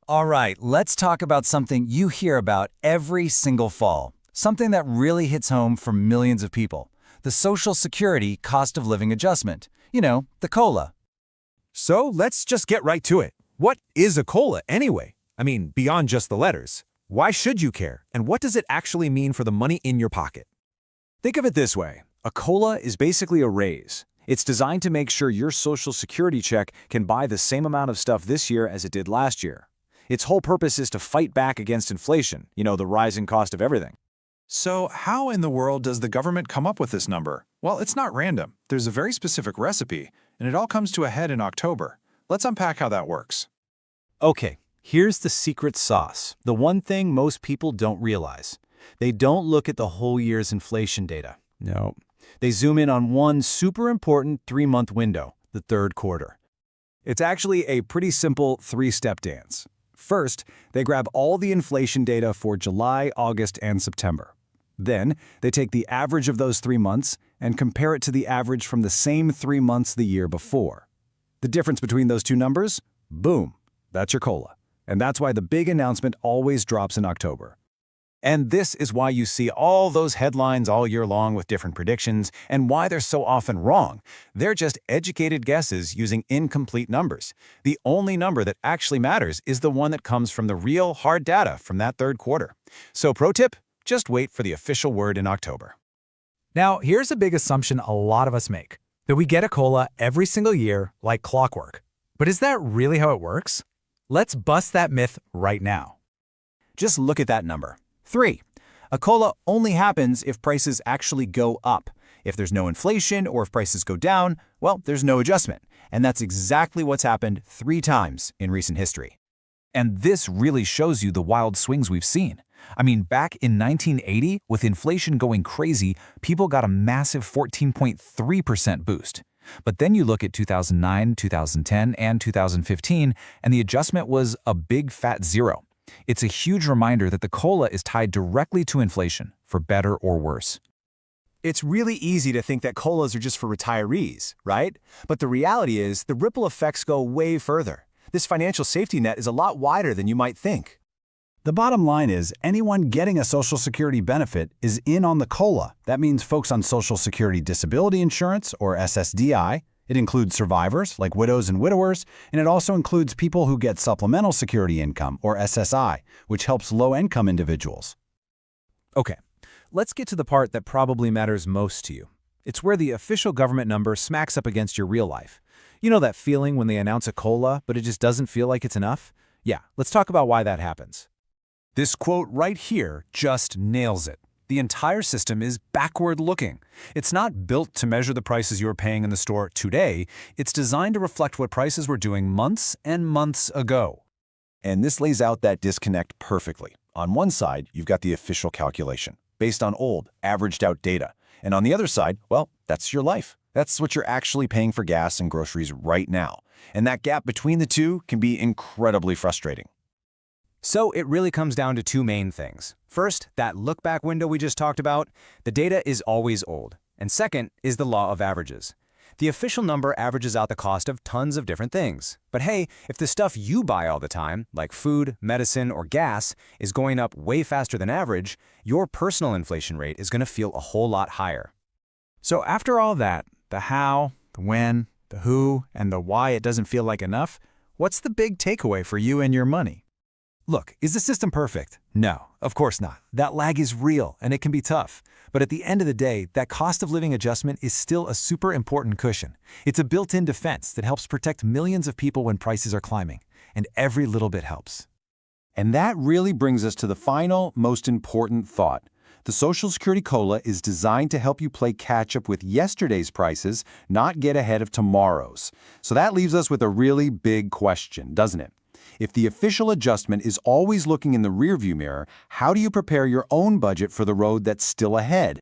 All right, let's talk about something you hear about every single fall. Something that really hits home for millions of people. The Social Security Cost of Living Adjustment. You know, the COLA. So let's just get right to it. What is a COLA anyway? I mean, beyond just the letters. Why should you care? And what does it actually mean for the money in your pocket? Think of it this way. A COLA is basically a raise. It's designed to make sure your Social Security check can buy the same amount of stuff this year as it did last year. Its whole purpose is to fight back against inflation, the rising cost of everything. So how in the world does the government come up with this number? Well, it's not random. There's a very specific recipe, and it all comes to a head in October. Let's unpack how that works. Okay, here's the secret sauce. The one thing most people don't realize. They don't look at the whole year's inflation data. No. They zoom in on one super important 3-month window, the third quarter. It's actually a pretty simple 3-step dance. First, they grab all the inflation data for July, August, and September. Then, they take the average of those 3 months and compare it to the average from the same 3 months the year before. The difference between those two numbers? Boom, that's your COLA. And that's why the big announcement always drops in October. And this is why you see all those headlines all year long with different predictions and why they're so often wrong. They're just educated guesses using incomplete numbers. The only number that actually matters is the one that comes from the real hard data from that third quarter. So pro tip, just wait for the official word in October. Now, here's a big assumption a lot of us make, that we get a COLA every single year like clockwork. But is that really how it works? Let's bust that myth right now. Just look at that number. 3. A COLA only happens if prices actually go up. If there's no inflation or if prices go down, well, there's no adjustment. And that's exactly what's happened 3 times in recent history. And this really shows you the wild swings we've seen. I mean, back in 1980, with inflation going crazy, people got a massive 14.3% boost. But then you look at 2009, 2010, and 2015, and the adjustment was a big fat 0. It's a huge reminder that the COLA is tied directly to inflation, for better or worse. It's really easy to think that COLAs are just for retirees, right? But the reality is the ripple effects go way further. This financial safety net is a lot wider than you might think. The bottom line is anyone getting a Social Security benefit is in on the COLA. That means folks on Social Security Disability Insurance, or SSDI. It includes survivors, like widows and widowers, and it also includes people who get Supplemental Security Income, or SSI, which helps low-income individuals. Okay, let's get to the part that probably matters most to you. It's where the official government number smacks up against your real life. You know that feeling when they announce a COLA, but it just doesn't feel like it's enough? Yeah, let's talk about why that happens. This quote right here just nails it. The entire system is backward-looking. It's not built to measure the prices you're paying in the store today. It's designed to reflect what prices were doing months and months ago. And this lays out that disconnect perfectly. On one side, you've got the official calculation, based on old, averaged-out data. And on the other side, well, that's your life. That's what you're actually paying for gas and groceries right now. And that gap between the two can be incredibly frustrating. So it really comes down to 2 main things. First, that look-back window we just talked about. The data is always old. And second is the law of averages. The official number averages out the cost of tons of different things. But hey, if the stuff you buy all the time, like food, medicine, or gas, is going up way faster than average, your personal inflation rate is going to feel a whole lot higher. So after all that, the how, the when, the who, and the why it doesn't feel like enough, what's the big takeaway for you and your money? Look, is the system perfect? No, of course not. That lag is real, and it can be tough. But at the end of the day, that cost of living adjustment is still a super important cushion. It's a built-in defense that helps protect millions of people when prices are climbing, and every little bit helps. And that really brings us to the final, most important thought. The Social Security COLA is designed to help you play catch-up with yesterday's prices, not get ahead of tomorrow's. So that leaves us with a really big question, doesn't it? If the official adjustment is always looking in the rearview mirror, how do you prepare your own budget for the road that's still ahead?